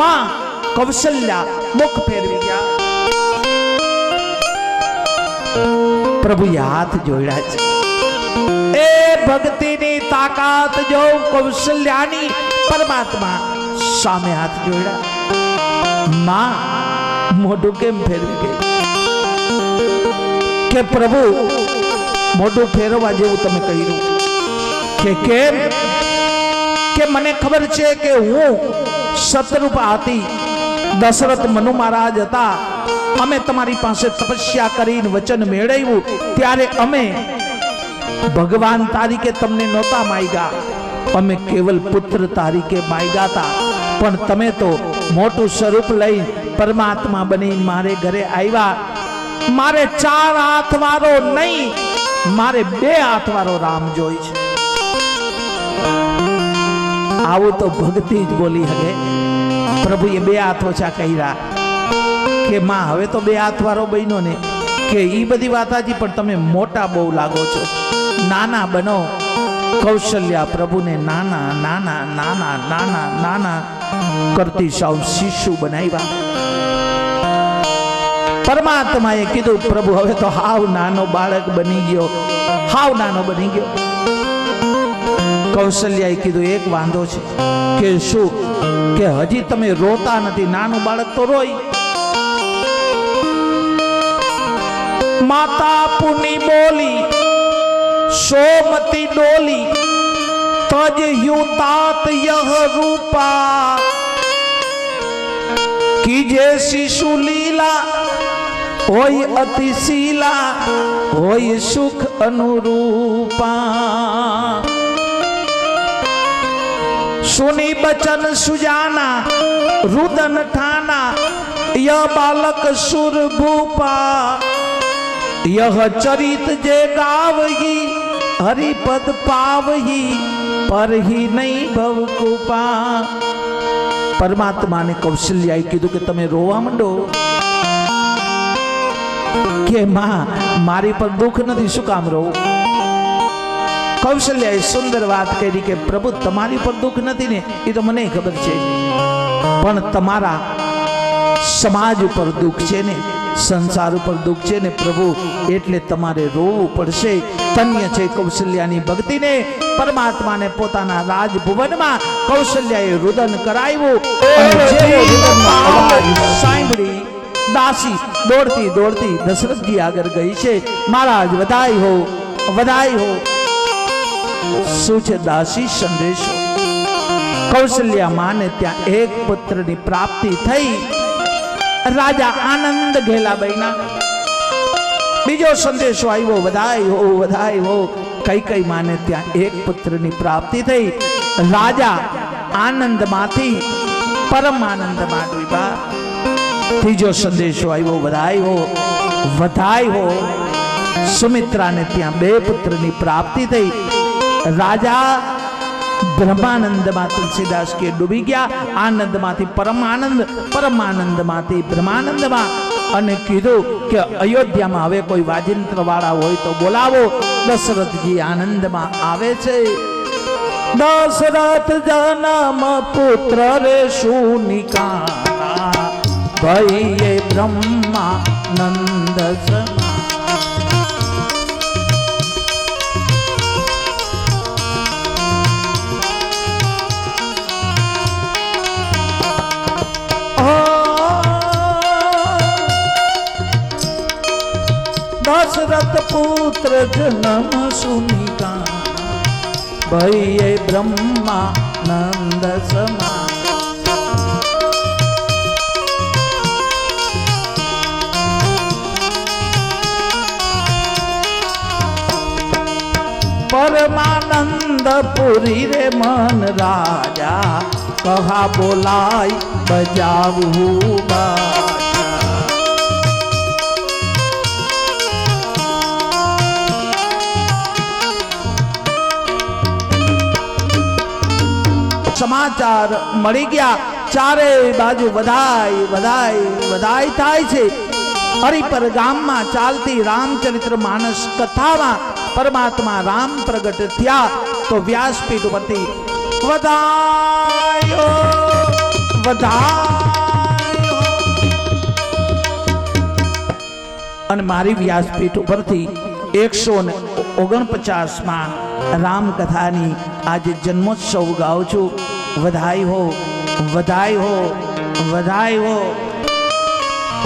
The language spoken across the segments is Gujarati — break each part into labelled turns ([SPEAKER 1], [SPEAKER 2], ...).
[SPEAKER 1] માં કૌશલ્યા મુખ ફેરવી ગયા. પ્રભુએ હાથ જોડ્યા છે. એ ભક્તિની તાકાત જો કૌશલ્યાની પરમાત્મા સામે હાથ જોડ્યા. માં મોઢું કેમ ફેરવી ગઈ કે પ્રભુ મોઢું ફેરવવા જેવું તમે કહ્યું કે કેમ કે મને ખબર છે કે હું શત્રુપા હતી, દશરથ મનુ મહારાજ હતા. અમે તમારી પાસે તપસ્યા કરીને વચન મેળવ્યું ત્યારે અમે ભગવાન તારીકે તમને નહોતા માંગ્યા, અમે કેવલ પુત્ર તારીકે માંગ્યા હતા. પણ તમે તો મોટું સ્વરૂપ લઈ પરમાત્મા બની મારે ઘરે આવ્યા. મારે 4 હાથ વાળો નહીં, મારે 2 હાથ વાળો રામ જોઈ છે. આવું તો ભક્તિ જ બોલી હગે. પ્રભુએ 2 હાથ ઓછા કર્યા કે માં હવે તો 2 હાથ વાળો બન્યો ને કે ઈ બધી વાત હતી, પણ તમે મોટા બહુ લાગો છો, નાના બનો. કૌશલ્યા પ્રભુને નાના નાના નાના નાના નાના કરતી સાવ શિશુ બનાવ્યા. પરમાત્માએ કીધું પ્રભુ હવે તો હાવ નાનો બાળક બની ગયો, હાવ નાનો બની ગયો. કૌશલ્યાએ કીધું એક વાંધો છે કે શું કે હજી તમે રોતા નથી, નાનું બાળક તો રોય. માતા પુની બોલી સોમતી ડોલી તજ યુतात यह रूपा कीजे शिशु लीला होय अतिशीला होय सुख अनुरूपा. सुनी बचन सुजाना रुदन ठाना यह बालक सुर भूपा यह चरित जे गावही हरिपद पावही पर ही नहीं भव कृपा. परमात्मा ने कौशल्याए कीधुं के तमे रोवा मंडो के मां मारी पर दुख नहीं, शुं काम रो. कौशल्याए सुंदर बात कही के प्रभु तमारी पर दुख नहीं ने ये तो मने खबर छे, पण तमारा समाज पर दुख छे ने, संसार पर दुख छे ने प्रभु, एटले तमारे रोवुं पड़शे. धन्य छे कौशल्यानी भक्ति ने. परमात्मा ने पोताना राजभुवन में कौशल्याए रुदन कराव्युं. सांभळी दासी दौड़ती दौड़ती दशरथ जी आगर गई छे. महाराज वधाई हो वधाई हो. શું છે દાસી સંદેશો. કૌશલ્યા માને ત્યાં એક પુત્રની પ્રાપ્તિ થઈ. રાજા આનંદ ઘેલા બન્યા. બીજો સંદેશો આવ્યો વધાઈ હો વધાઈ હો. કઈ માને ત્યાં એક પુત્રની પ્રાપ્તિ થઈ. રાજા આનંદમાંથી પરમ આનંદમાં ડૂબ્યા. ત્રીજો સંદેશો આવ્યો વધાઈ હો વધાઈ હો. સુમિત્રાને ત્યાં 2 પુત્રની પ્રાપ્તિ થઈ. राजा ब्रह्मानंद में तुलसीदास के डूबी गया. आनंद माथी परमानंद, परमानंद माथी ब्रह्मानंद में. अने कीधुं के अयोध्या में हवे कोई वाजिंत्र वाला होय तो बोलावो. दशरथ जी आनंद में आवे छे. दशरथ जन्म पुत्र रे शुनिकाना भये ब्रह्मानंद समा. दशरथ पुत्र जन्म सुनिकाना भये ब्रह्मानंद समा. परमानंद पुरी रे मन राजा कहा बोलाई बजाऊ बाजा. समाचार मળી ગયા. चारे बाजू बधाई बधाई बधाई थाय छे. हरिपर गाम में चालती रामचरित्र मानस कथा में परमात्मा राम प्रगट थया तो व्यासपीठ परथी बधाई हो बधाई અને મારી વ્યાસપીઠ ઉપરથી 149માં રામકથાની આજે જન્મોત્સવ ગાઉં છું. વધાઈ હો, વધાઈ હો, વધાઈ હો.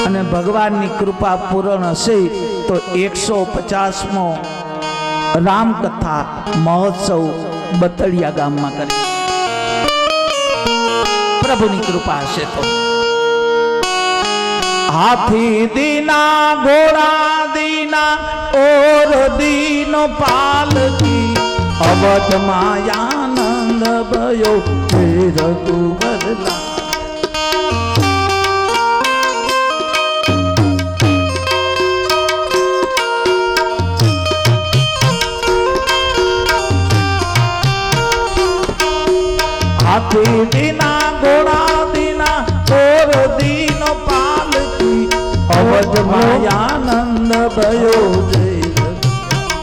[SPEAKER 1] અને ભગવાનની કૃપા પૂર્ણ હશે તો 150મો રામકથા મહોત્સવ બતડિયા ગામમાં કરી પ્રભુની કૃપા હશે તો. હાથી દીના ઘોડા દીના ઓર દીનો પાલકી અવધ માયાનંદ ભયો રઘુવરલા. હાથી દીના ઘોડા દીના ઓર દીનો પાલકી અવધ માયાનંદ ભયો જય.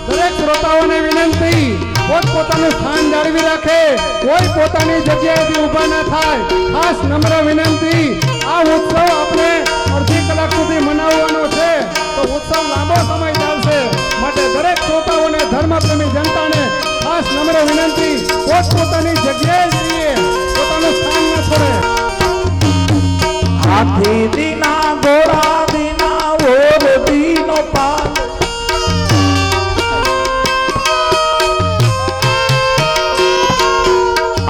[SPEAKER 2] દરેક શ્રોતાઓને વિનંતી, પોતપોતાનું સ્થાન જાળવી રાખે, કોઈ પોતાની જગ્યાએથી ઊભા ના થાય. ખાસ નમ્ર વિનંતી, આ ઉત્સવ આપણે અડધી કલાક સુધી મનાવવાનો છે તો ઉત્સવ લાંબો સમય ચાલશે, માટે દરેક શ્રોતાઓને, ધર્મપ્રેમી જનતાને ખાસ નમ્ર વિનંતી, પોતપોતાની જગ્યાએ જઈએ, પોતાનું સ્થાન ન છોડે.
[SPEAKER 1] હાથી દીના ઘોડા દીના ઓર દીનો પાલ.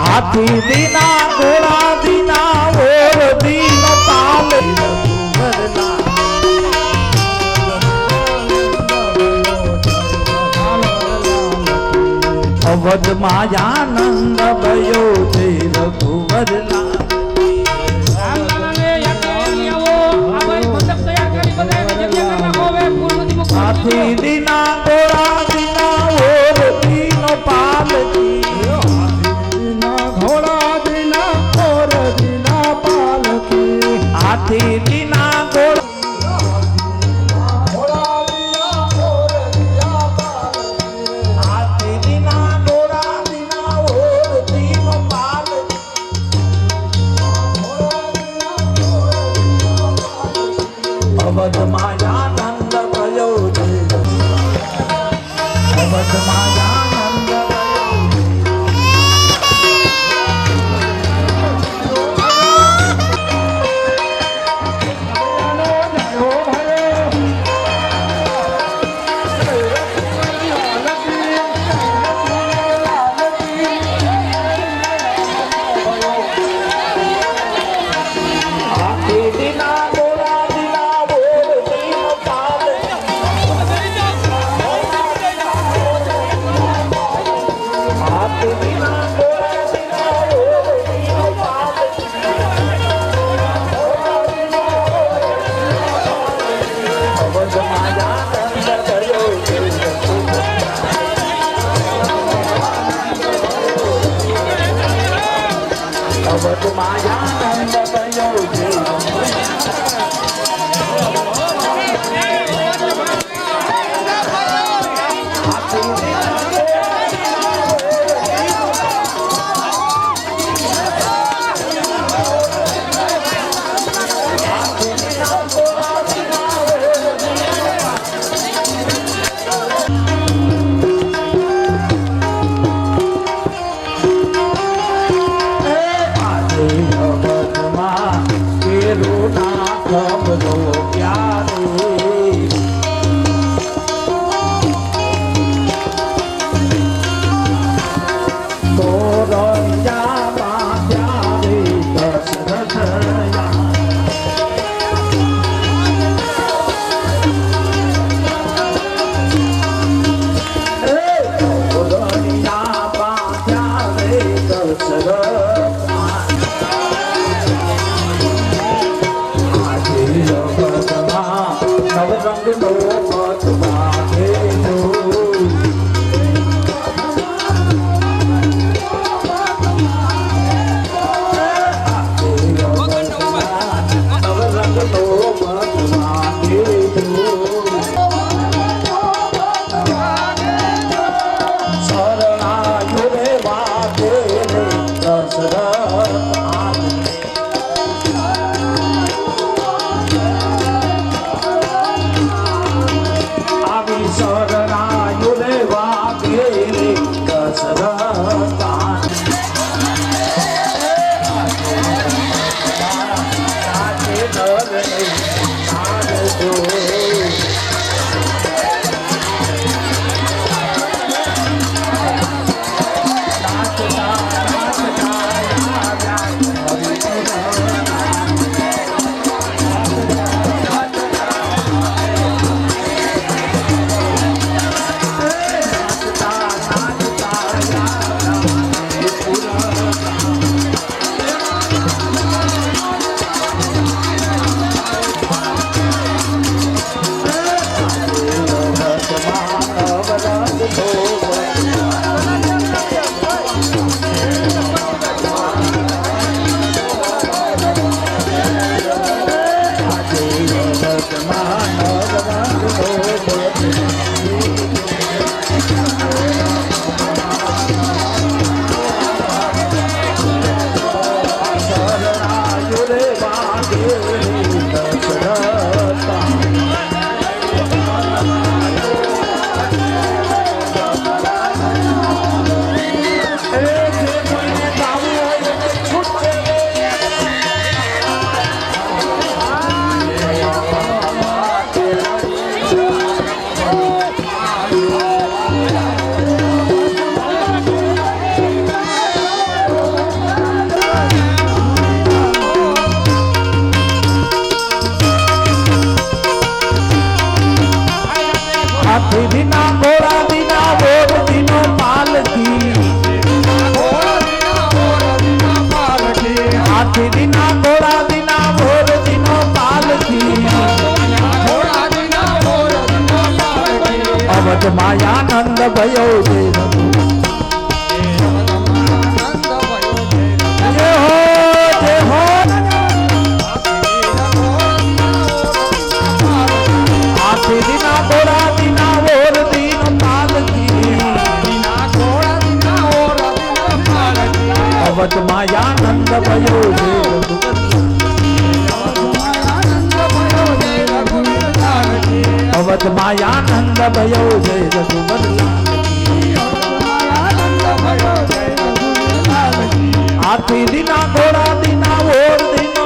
[SPEAKER 1] હાથી દીના ઘોડા દીના ઓર દીનો પાલ રઘુવરલા. અવધ માયાનંદ ભયો જય રઘુવરલા. હાથી દીના ઘોડા દીના ઓર દીનો પાલકી
[SPEAKER 2] ઘોડા દીના ઓર દીના પાલકી.
[SPEAKER 1] હાથી દીના ઘોડા હાથી દીના ઘોડા દીના ઓર દીનો પાલકી અવધ માયાનંદ ભયો જય. અવધ માયાનંદ અવધ માયાનંદ ભયો જય. નવરંગ અવધમાયાનંદ ભયો જય રઘુવર જય હો જય હો આથી દિના ગોરા દિના ઓર દિન પાલકી અવધમાયાનંદ ભયો જય રઘુવર અવધમાયાનંદ ભયો જય રઘુવર હાથી દિના ઘોડા દિના ઓર દિનો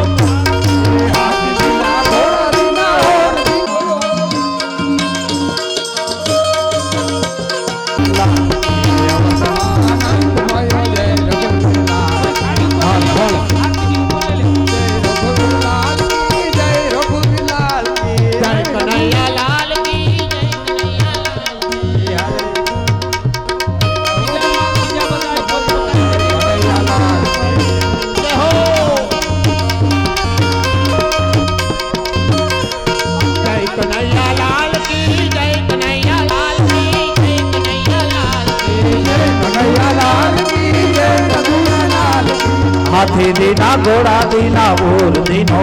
[SPEAKER 1] હાથી દિના ઘોડા દિના ઓર દિનો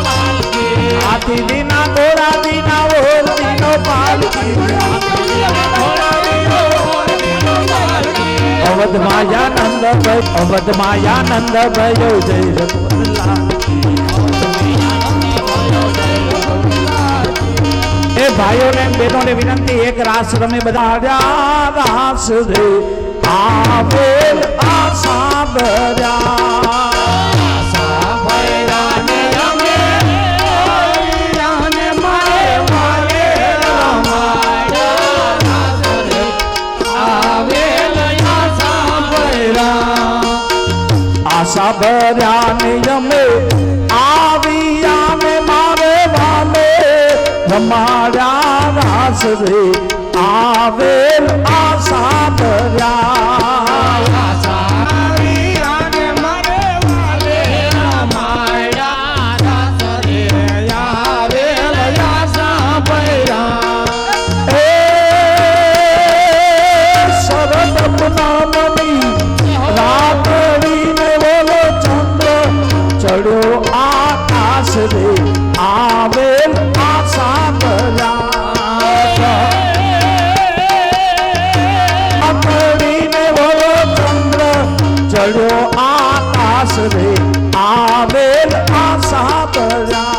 [SPEAKER 1] હાથી દિના ઘોડા દિના ઓર દિનો પાલકી અવધમાયાનંદ ભયો જય રઘુવર એ ભાઈઓને બહેનોને વિનંતી એક રાસ રમે બધા રાસ રે આવેલ આશા ભર્યા આશા ભર્યા નિયમે આવ્યા ને મારે વાલે રમાડ્યા રાસ રે આવેલ આશા ભર્યા ચડ્યો આકાશ રે આવેલ આશા ભર્યા પકડીને બોલો ચંદ્ર ચડ્યો આકાશ રે આવેલ આશા ભર્યા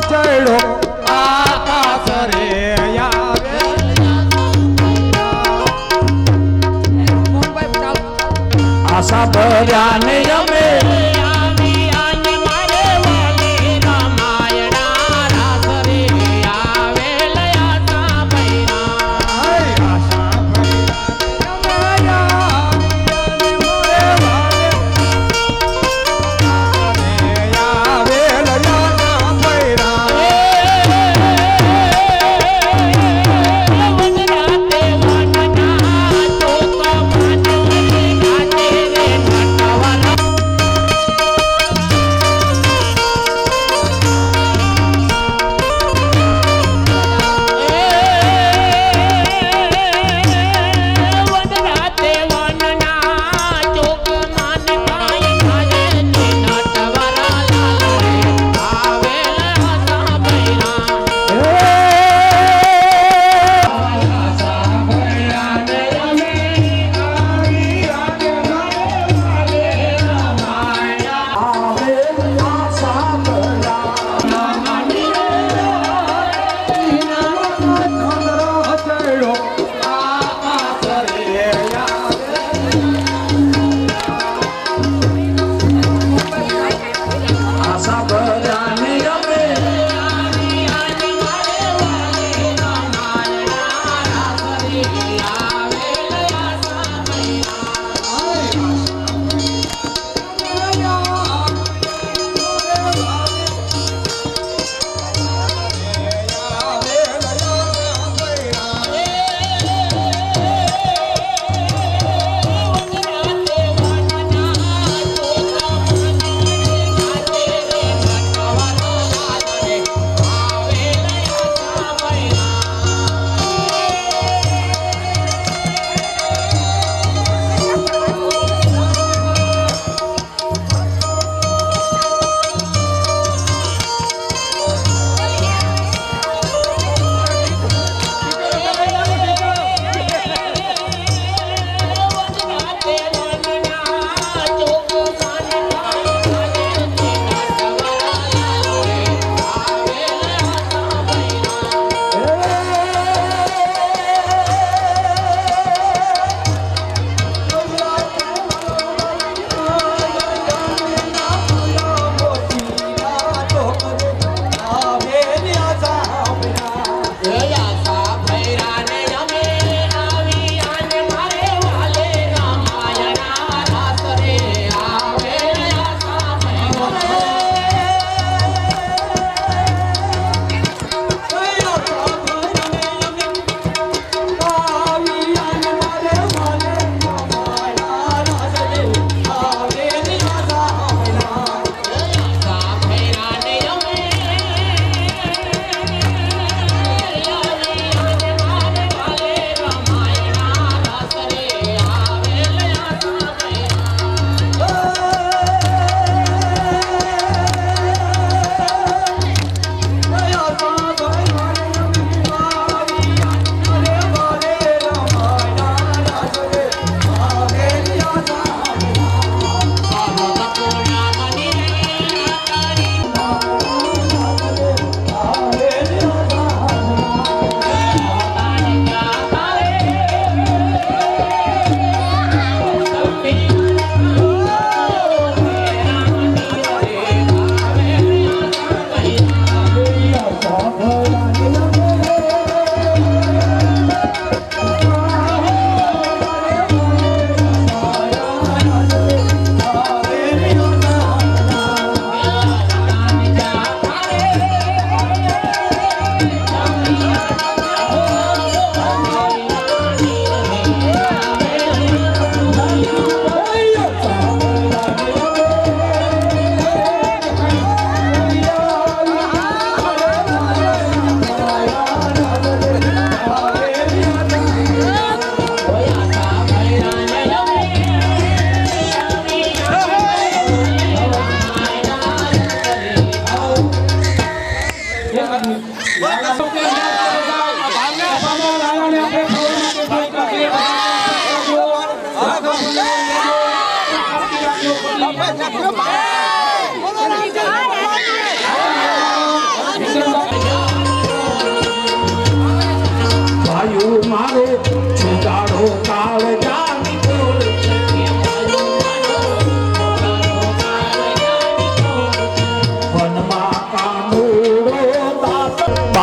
[SPEAKER 1] ચડ્યો આકાશ રે આશા ભર્યા ને અમે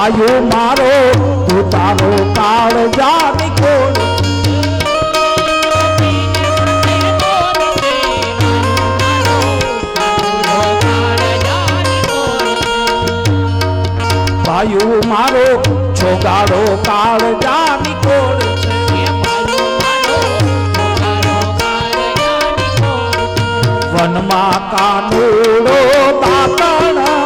[SPEAKER 1] ભાઈઓ મારો તું તારો કાળ જાની કોણ ભાઈઓ મારો છોગાડો કાળ જાની કોણ વનમાં કાનુડો દાતણ